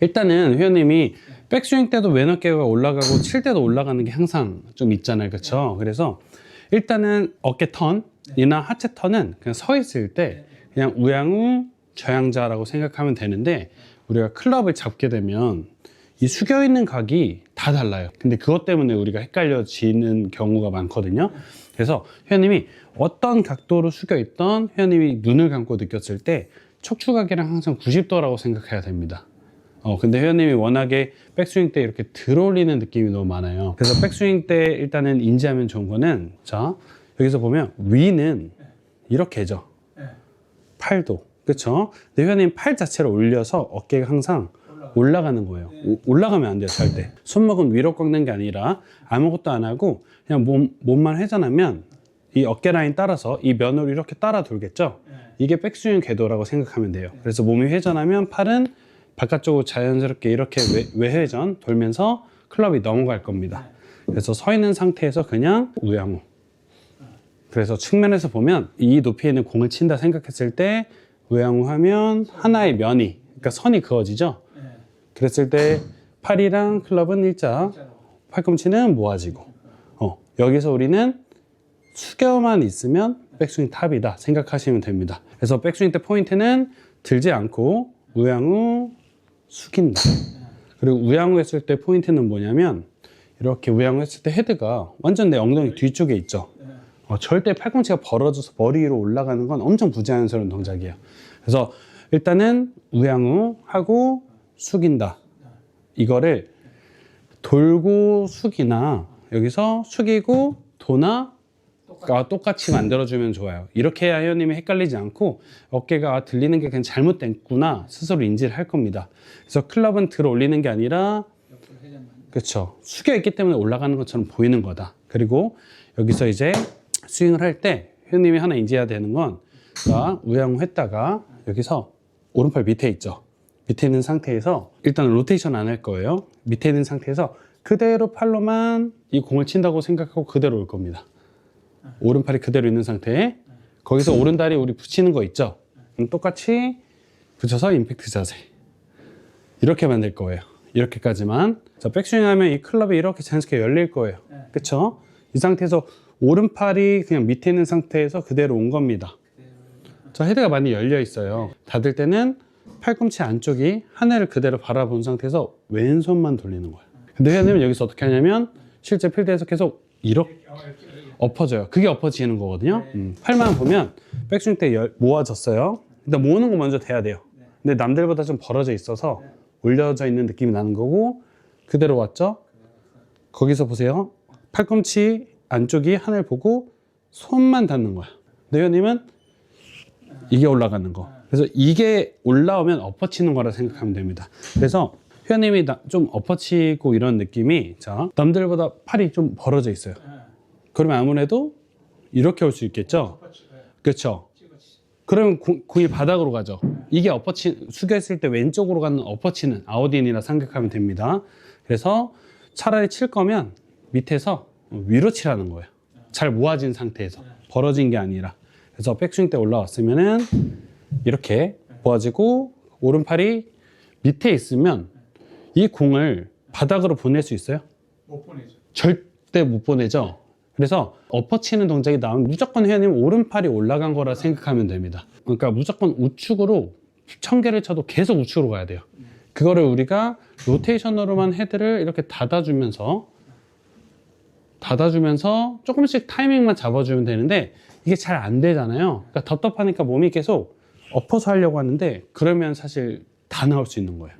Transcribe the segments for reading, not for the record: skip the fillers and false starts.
일단은 회원님이 백스윙 때도 왼 어깨가 올라가고 칠 때도 올라가는 게 항상 좀 있잖아요. 그렇죠? 그래서 일단은 어깨 턴이나 하체 턴은 그냥 서 있을 때 그냥 우양우 저양자라고 생각하면 되는데, 우리가 클럽을 잡게 되면 이 숙여 있는 각이 다 달라요. 근데 그것 때문에 우리가 헷갈려지는 경우가 많거든요. 그래서 회원님이 어떤 각도로 숙여 있던 회원님이 눈을 감고 느꼈을 때 척추각이랑 항상 90도라고 생각해야 됩니다. 근데 회원님이 워낙에 백스윙 때 이렇게 들어올리는 느낌이 너무 많아요. 그래서 백스윙 때 일단은 인지하면 좋은 거는, 자, 여기서 보면 위는 이렇게죠. 팔도. 그쵸? 근데 회원님 팔 자체를 올려서 어깨가 항상 올라가는 거예요. 올라가면 안 돼요, 절대. 손목은 위로 꺾는 게 아니라 아무것도 안 하고 그냥 몸만 회전하면 이 어깨 라인 따라서 이 면으로 이렇게 따라 돌겠죠? 이게 백스윙 궤도라고 생각하면 돼요. 그래서 몸이 회전하면 팔은 바깥쪽으로 자연스럽게 이렇게 외회전 돌면서 클럽이 넘어갈 겁니다. 그래서 서 있는 상태에서 그냥 우양우. 그래서 측면에서 보면 이 높이에 있는 공을 친다 생각했을 때 우양우 하면 하나의 면이, 그러니까 선이 그어지죠? 그랬을 때 팔이랑 클럽은 일자, 팔꿈치는 모아지고, 여기서 우리는 숙여만 있으면 백스윙 탑이다 생각하시면 됩니다. 그래서 백스윙 때 포인트는 들지 않고 우양우 숙인다. 그리고 우양우 했을 때 포인트는 뭐냐면, 이렇게 우양우 했을 때 헤드가 완전 내 엉덩이 뒤쪽에 있죠. 절대 팔꿈치가 벌어져서 머리 위로 올라가는 건 엄청 부자연스러운 동작이에요. 그래서 일단은 우양우 하고 숙인다. 이거를 돌고 숙이나 여기서 숙이고 도나 똑같이 만들어주면 좋아요. 이렇게 해야 회원님이 헷갈리지 않고 어깨가 들리는 게 그냥 잘못됐구나 스스로 인지를 할 겁니다. 그래서 클럽은 들어 올리는 게 아니라, 그렇죠, 숙여 있기 때문에 올라가는 것처럼 보이는 거다. 그리고 여기서 이제 스윙을 할 때 회원님이 하나 인지해야 되는 건, 우양우 했다가 여기서 오른팔 밑에 있죠. 밑에 있는 상태에서 일단 로테이션 안 할 거예요. 밑에 있는 상태에서 그대로 팔로만 이 공을 친다고 생각하고 그대로 올 겁니다. 오른팔이 그대로 있는 상태에 거기서 오른다리 우리 붙이는 거 있죠? 똑같이 붙여서 임팩트 자세. 이렇게 만들 거예요. 이렇게까지만. 자, 백스윙 하면 이 클럽이 이렇게 자연스럽게 열릴 거예요. 그쵸? 이 상태에서 오른팔이 그냥 밑에 있는 상태에서 그대로 온 겁니다. 자, 헤드가 많이 열려 있어요. 닫을 때는 팔꿈치 안쪽이 하늘을 그대로 바라본 상태에서 왼손만 돌리는 거예요. 근데 회원님은 여기서 어떻게 하냐면 실제 필드에서 계속 이렇게 엎어져요. 그게 엎어지는 거거든요. 팔만 보면 백스윙 때 모아졌어요. 일단 모으는 거 먼저 돼야 돼요. 근데 남들보다 좀 벌어져 있어서 올려져 있는 느낌이 나는 거고, 그대로 왔죠? 거기서 보세요. 팔꿈치 안쪽이 하늘 보고 손만 닿는 거야. 근데 회원님은 이게 올라가는 거. 그래서 이게 올라오면 엎어치는 거라 생각하면 됩니다. 그래서 회원님이 좀 엎어치고 이런 느낌이, 자, 남들보다 팔이 좀 벌어져 있어요. 그러면 아무래도 이렇게 올 수 있겠죠? 그렇죠? 그러면 공이 바닥으로 가죠. 이게 숙여 있을 때 왼쪽으로 가는 엎어치는 아웃인이라 생각하면 됩니다. 그래서 차라리 칠 거면 밑에서 위로 치라는 거예요. 잘 모아진 상태에서. 벌어진 게 아니라. 그래서 백스윙 때 올라왔으면은 이렇게 모아지고, 오른팔이 밑에 있으면 이 공을 바닥으로 보낼 수 있어요? 못 보내죠. 절대 못 보내죠. 그래서 엎어치는 동작이 나오면 무조건 회원님 오른팔이 올라간 거라 생각하면 됩니다. 그러니까 무조건 우측으로 1000개를 쳐도 계속 우측으로 가야 돼요. 그거를 우리가 로테이션으로만 헤드를 이렇게 닫아주면서 조금씩 타이밍만 잡아주면 되는데, 이게 잘 안 되잖아요. 그러니까 답답하니까 몸이 계속 엎어서 하려고 하는데, 그러면 사실 다 나올 수 있는 거예요.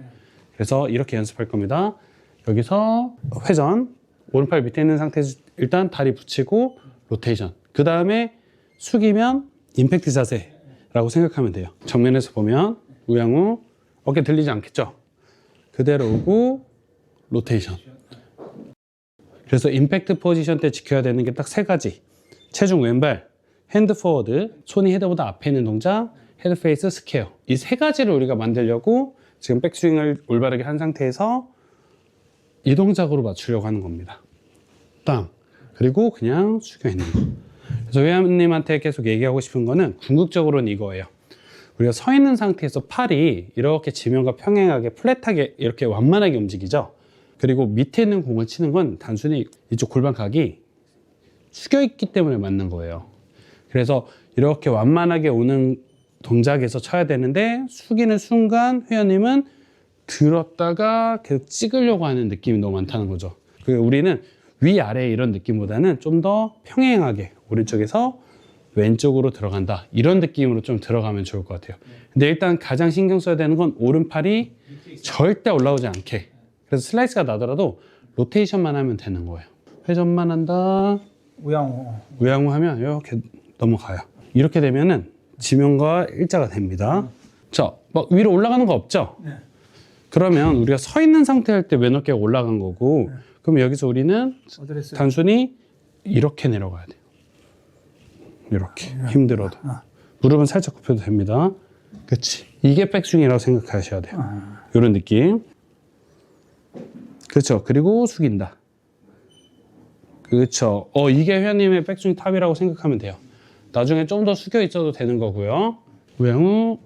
그래서 이렇게 연습할 겁니다. 여기서 회전, 오른팔 밑에 있는 상태에서 일단 다리 붙이고 로테이션, 그 다음에 숙이면 임팩트 자세라고 생각하면 돼요. 정면에서 보면 우양우, 어깨 들리지 않겠죠? 그대로 오고 로테이션. 그래서 임팩트 포지션 때 지켜야 되는 게 딱 세 가지. 체중 왼발, 핸드 포워드, 손이 헤드보다 앞에 있는 동작, 헤드 페이스 스퀘어. 이 세 가지를 우리가 만들려고 지금 백스윙을 올바르게 한 상태에서 이 동작으로 맞추려고 하는 겁니다. 땅. 그리고 그냥 숙여 있는 거. 그래서 회원님한테 계속 얘기하고 싶은 거는 궁극적으로는 이거예요. 우리가 서 있는 상태에서 팔이 이렇게 지면과 평행하게 플랫하게 이렇게 완만하게 움직이죠. 그리고 밑에 있는 공을 치는 건 단순히 이쪽 골반각이 숙여 있기 때문에 맞는 거예요. 그래서 이렇게 완만하게 오는 동작에서 쳐야 되는데 숙이는 순간 회원님은 들었다가 계속 찍으려고 하는 느낌이 너무 많다는 거죠. 우리는 위아래 이런 느낌보다는 좀 더 평행하게 오른쪽에서 왼쪽으로 들어간다 이런 느낌으로 좀 들어가면 좋을 것 같아요. 근데 일단 가장 신경 써야 되는 건 오른팔이 절대 올라오지 않게, 그래서 슬라이스가 나더라도 로테이션만 하면 되는 거예요. 회전만 한다, 우양우 하면 이렇게 넘어가요. 이렇게 되면은 지면과 일자가 됩니다. 자, 막 위로 올라가는 거 없죠? 네. 그러면 우리가 서 있는 상태 할 때 왼 어깨가 올라간 거고, 그럼 여기서 우리는 단순히 이렇게 내려가야 돼요. 이렇게 힘들어도 무릎은 살짝 굽혀도 됩니다. 그렇지. 이게 백스윙이라고 생각하셔야 돼요. 이런 느낌. 그렇죠. 그리고 숙인다. 그렇죠. 이게 회원님의 백스윙 탑이라고 생각하면 돼요. 나중에 좀 더 숙여 있어도 되는 거고요. 우양우.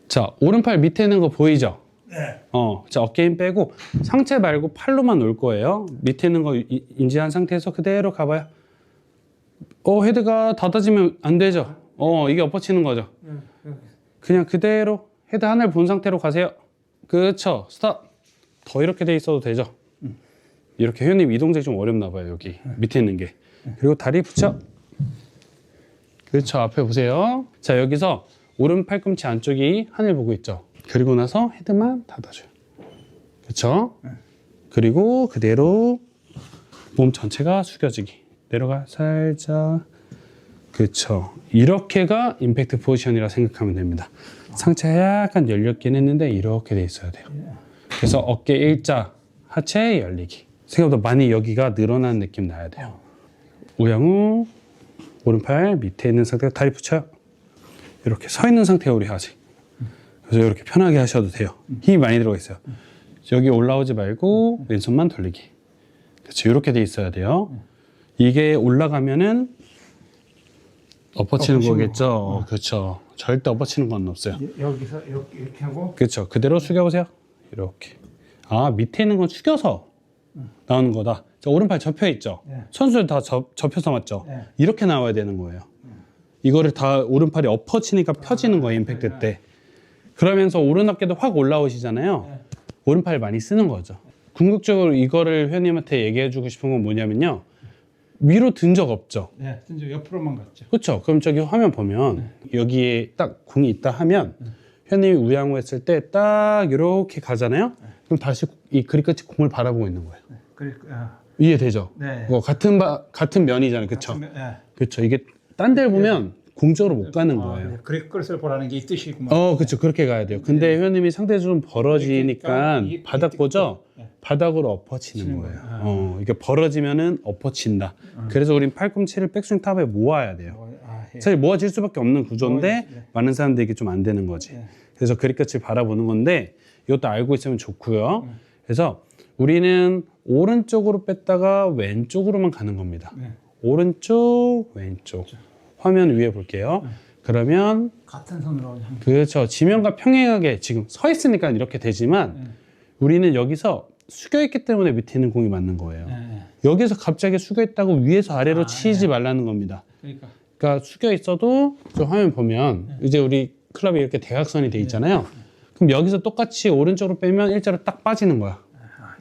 자, 오른팔 밑에 있는 거 보이죠? 네. 자, 어깨 힘 빼고 상체 말고 팔로만 놓을 거예요. 밑에 있는 거 인지한 상태에서 그대로 가봐요. 헤드가 닫아지면 안 되죠? 이게 엎어치는 거죠. 그냥 그대로 헤드 하늘 본 상태로 가세요. 그렇죠. 스탑. 더 이렇게 돼 있어도 되죠. 이렇게 회원님 이 동작이 좀 어렵나 봐요. 여기 밑에 있는 게. 그리고 다리 붙여. 그렇죠. 앞에 보세요. 자, 여기서 오른 팔꿈치 안쪽이 하늘 보고 있죠. 그리고 나서 헤드만 닫아줘요. 그렇죠. 그리고 그대로 몸 전체가 숙여지기. 내려가 살짝. 그렇죠. 이렇게가 임팩트 포지션이라 생각하면 됩니다. 상체가 약간 열렸긴 했는데 이렇게 돼 있어야 돼요. 그래서 어깨 일자, 하체 열리기. 생각보다 많이 여기가 늘어나는 느낌 나야 돼요. 우양우, 오른팔 밑에 있는 상태가 다리 붙여요. 이렇게 서 있는 상태가 우리 하지. 그래서 이렇게 편하게 하셔도 돼요. 힘이 많이 들어가 있어요. 여기 올라오지 말고 왼손만 돌리기. 그렇죠. 이렇게 돼 있어야 돼요. 이게 올라가면은 엎어치는 거겠죠. 그렇죠. 절대 엎어치는 건 없어요. 여기서 이렇게 하고. 그렇죠. 그대로 숙여보세요. 이렇게. 밑에 있는 건 숙여서 나오는 거다. 자, 오른팔 접혀 있죠. 네. 선수들 다 접혀서 맞죠. 네. 이렇게 나와야 되는 거예요. 이거를 다 오른팔이 엎어치니까 펴지는 거예요. 임팩트 때. 그러면서 오른 어깨도 확 올라오시잖아요. 오른팔 많이 쓰는 거죠. 궁극적으로 이거를 회원님한테 얘기해주고 싶은 건 뭐냐면요. 위로 든 적 없죠. 네, 진짜 옆으로만 갔죠. 그렇죠. 그럼 저기 화면 보면 여기에 딱 공이 있다 하면 회원님이 우양우 했을 때 딱 이렇게 가잖아요. 그럼 다시 이 그립 끝이 공을 바라보고 있는 거예요. 이해되죠? 네. 같은 면이잖아요. 그렇죠? 네. 그렇죠. 이게 딴 데를 보면 공쪽으로 못 가는 거예요. 그립 끝을 보라는 게 이 뜻이구만. 그렇죠. 그렇게 가야 돼요. 근데 회원님이 상대적으로 좀 벌어지니까 바닥 보죠? 바닥으로 엎어치는 거예요. 이게 벌어지면은 엎어친다. 그래서 우린 팔꿈치를 백스윙 탑에 모아야 돼요. 사실 모아질 수밖에 없는 구조인데 많은 사람들에게 좀 안 되는 거지. 그래서 그립 끝을 바라보는 건데 이것도 알고 있으면 좋고요. 그래서 우리는 오른쪽으로 뺐다가 왼쪽으로만 가는 겁니다. 오른쪽, 왼쪽. 화면 위에 볼게요. 그러면 같은 손으로. 그렇죠. 지면과 평행하게 지금 서 있으니까 이렇게 되지만 우리는 여기서 숙여 있기 때문에 밑에 있는 공이 맞는 거예요. 여기서 갑자기 숙여 있다고 위에서 아래로 치지 말라는 겁니다. 그러니까 숙여 있어도 저 화면 보면 이제 우리 클럽이 이렇게 대각선이 돼 있잖아요. 그럼 여기서 똑같이 오른쪽으로 빼면 일자로 딱 빠지는 거야.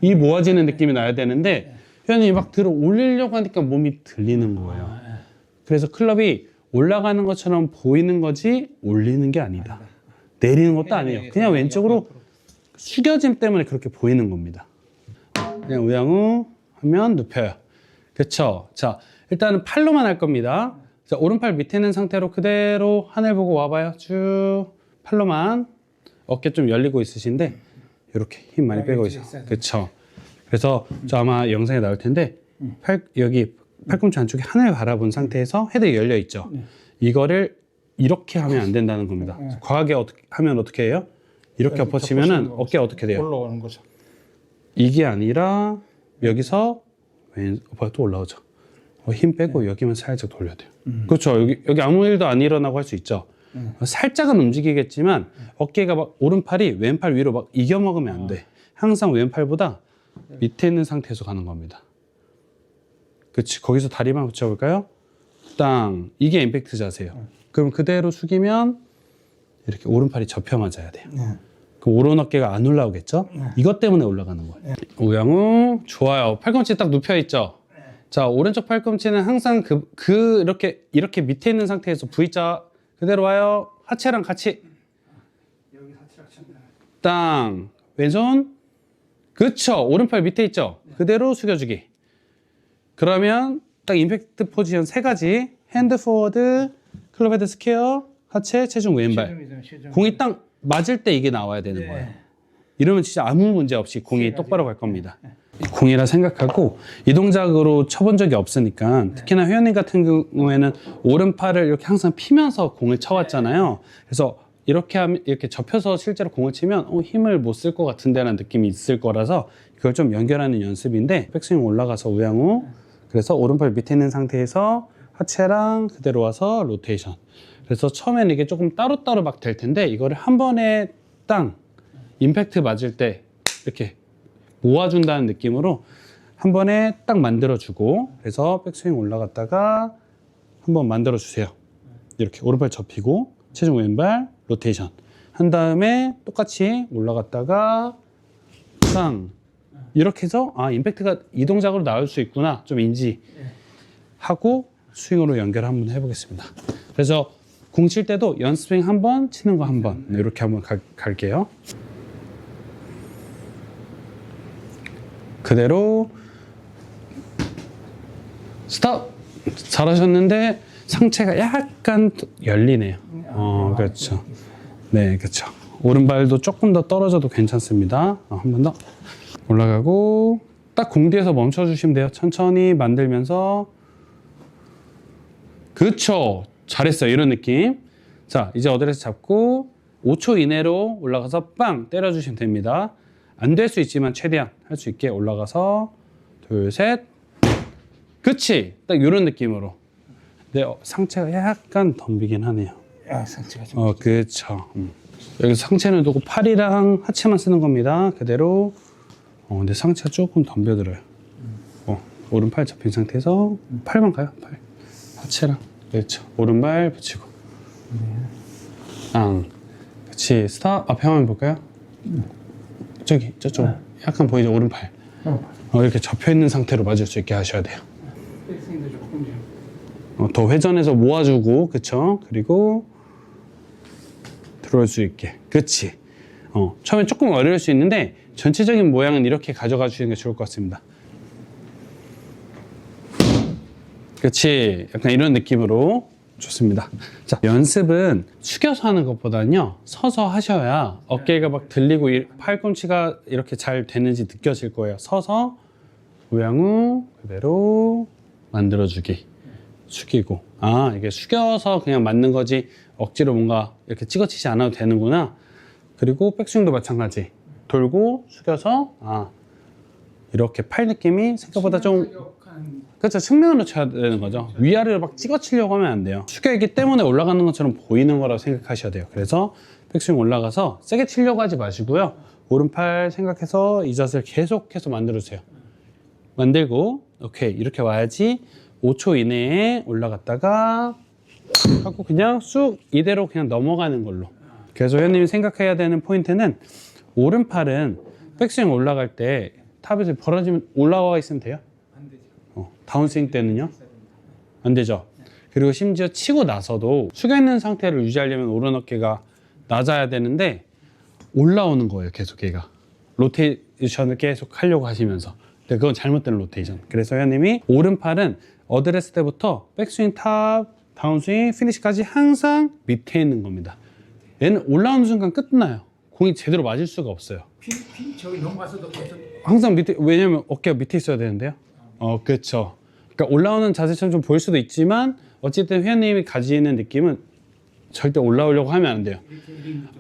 이 모아지는 느낌이 나야 되는데 회원님이 막 들어 올리려고 하니까 몸이 들리는 거예요. 그래서 클럽이 올라가는 것처럼 보이는 거지 올리는 게 아니다. 내리는 것도 아니에요. 그냥 왼쪽으로 숙여짐 때문에 그렇게 보이는 겁니다. 그냥 우양우 하면 눕혀요. 그렇죠? 자, 일단은 팔로만 할 겁니다. 자, 오른팔 밑에 있는 상태로 그대로 하늘 보고 와봐요. 쭉 팔로만. 어깨 좀 열리고 있으신데 이렇게 힘 많이 빼고 있어요. 그렇죠? 그래서 저 아마 영상에 나올 텐데 여기 팔꿈치 안쪽에 하늘 바라본 상태에서 헤드 열려 있죠. 이거를 이렇게 하면 안 된다는 겁니다. 과하게 하면 어떻게 해요? 이렇게 엎어치면은 어깨가 어떻게 돼요? 올라오는 거죠. 이게 아니라 여기서 또 올라오죠. 힘 빼고 여기만 살짝 돌려야 돼요. 그렇죠. 여기 아무 일도 안 일어나고 할 수 있죠. 살짝은 움직이겠지만 어깨가 막 오른팔이 왼팔 위로 막 이겨먹으면 안 돼. 항상 왼팔보다 밑에 있는 상태에서 가는 겁니다. 그렇지. 거기서 다리만 붙여볼까요? 땅. 이게 임팩트 자세예요. 그럼 그대로 숙이면 이렇게 오른팔이 접혀 맞아야 돼요. 그럼 오른 어깨가 안 올라오겠죠? 이것 때문에 올라가는 거예요. 우양우 좋아요. 팔꿈치 딱 눕혀 있죠? 자, 오른쪽 팔꿈치는 항상 이렇게 밑에 있는 상태에서 V자 그대로 와요. 하체랑 같이 여기 하체랑 찬다. 땅. 왼손. 그쵸. 오른팔 밑에 있죠? 그대로 숙여주기. 그러면 딱 임팩트 포지션 3가지. 핸드 포워드, 클럽 헤드 스퀘어, 하체, 체중 왼발. 공이 딱 맞을 때 이게 나와야 되는 거예요. 이러면 진짜 아무 문제 없이 공이 똑바로 갈 겁니다. 공이라 생각하고 이 동작으로 쳐본 적이 없으니까 특히나 회원님 같은 경우에는 오른팔을 이렇게 항상 피면서 공을 쳐왔잖아요. 그래서 이렇게 접혀서 실제로 공을 치면 힘을 못 쓸 것 같은데라는 느낌이 있을 거라서 그걸 좀 연결하는 연습인데 백스윙 올라가서 우양우 그래서 오른팔 밑에 있는 상태에서 하체랑 그대로 와서 로테이션. 그래서 처음에는 이게 조금 따로따로 막 될 텐데 이거를 한 번에 땅 임팩트 맞을 때 이렇게 모아준다는 느낌으로 한 번에 딱 만들어주고 그래서 백스윙 올라갔다가 한번 만들어주세요. 이렇게 오른발 접히고 체중 왼발 로테이션 한 다음에 똑같이 올라갔다가 땅 이렇게 해서 임팩트가 이 동작으로 나올 수 있구나 좀 인지하고 스윙으로 연결 한번 해보겠습니다. 그래서 공 칠 때도 연스윙 한 번, 치는 거 한 번 이렇게 한번 갈게요. 그대로 스톱! 잘하셨는데 상체가 약간 열리네요. 그렇죠. 네, 그렇죠. 오른발도 조금 더 떨어져도 괜찮습니다. 한 번 더 올라가고 딱 공 뒤에서 멈춰주시면 돼요. 천천히 만들면서 그렇죠. 잘했어요. 이런 느낌. 자, 이제 어드레스 잡고 5초 이내로 올라가서 빵 때려주시면 됩니다. 안 될 수 있지만 최대한 할 수 있게 올라가서 둘, 셋. 그치? 딱 이런 느낌으로. 근데 상체가 약간 덤비긴 하네요. 상체가 좀. 그렇죠. 여기서 상체는 두고 팔이랑 하체만 쓰는 겁니다. 그대로. 근데 상체가 조금 덤벼들어요. 오른팔 접힌 상태에서 팔만 가요. 팔. 하체랑. 그렇죠. 오른발 붙이고. 그렇지. 스탑. 앞에 한번 볼까요? 저기 저쪽 약간 보이죠? 오른팔. 이렇게 접혀 있는 상태로 맞을 수 있게 하셔야 돼요. 백스윙도 조금 더 회전해서 모아주고, 그쵸? 그리고 들어올 수 있게. 그치? 처음에 조금 어려울 수 있는데 전체적인 모양은 이렇게 가져가 주시는 게 좋을 것 같습니다. 그치? 약간 이런 느낌으로 좋습니다. 자, 연습은 숙여서 하는 것보다는요, 서서 하셔야 어깨가 막 들리고 팔꿈치가 이렇게 잘 되는지 느껴질 거예요. 서서 우양우 그대로 만들어주기. 숙이고. 이게 숙여서 그냥 맞는 거지 억지로 뭔가 이렇게 찍어치지 않아도 되는구나. 그리고 백스윙도 마찬가지. 돌고 숙여서 이렇게 팔 느낌이 생각보다 좀 그렇죠. 측면으로 쳐야 되는 거죠. 위아래로 막 찍어치려고 하면 안 돼요. 숙여있기 때문에 올라가는 것처럼 보이는 거라고 생각하셔야 돼요. 그래서 백스윙 올라가서 세게 치려고 하지 마시고요. 오른팔 생각해서 이 자세를 계속해서 만들어주세요. 만들고 오케이 이렇게 와야지 5초 이내에 올라갔다가 하고 그냥 쑥 이대로 그냥 넘어가는 걸로. 그래서 회원님이 생각해야 되는 포인트는 오른팔은 백스윙 올라갈 때 탑에서 벌어지면 올라와 있으면 돼요? 안 되죠. 다운스윙 때는요? 안 되죠. 그리고 심지어 치고 나서도 숙여있는 상태를 유지하려면 오른 어깨가 낮아야 되는데 올라오는 거예요. 계속 얘가. 로테이션을 계속 하려고 하시면서. 근데 그건 잘못된 로테이션. 그래서 회원님이 오른팔은 어드레스 때부터 백스윙, 탑, 다운스윙, 피니시까지 항상 밑에 있는 겁니다. 얘는 올라오는 순간 끝나요. 공이 제대로 맞을 수가 없어요. 저기 넘어가서도 계속. 항상 밑에, 왜냐면 어깨가 밑에 있어야 되는데요. 그렇죠. 그러니까 올라오는 자세처럼 좀 보일 수도 있지만 어쨌든 회원님이 가지는 느낌은 절대 올라오려고 하면 안 돼요.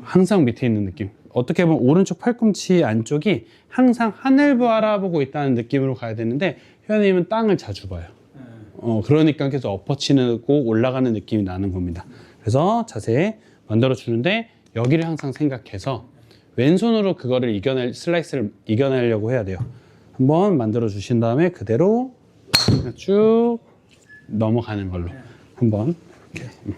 항상 밑에 있는 느낌. 어떻게 보면 오른쪽 팔꿈치 안쪽이 항상 하늘 바라보고 있다는 느낌으로 가야 되는데 회원님은 땅을 자주 봐요. 그러니까 계속 엎어치고 올라가는 느낌이 나는 겁니다. 그래서 자세 만들어 주는데 여기를 항상 생각해서 왼손으로 그거를 슬라이스를 이겨내려고 해야 돼요. 한번 만들어 주신 다음에 그대로 쭉 넘어가는 걸로 한번 이렇게.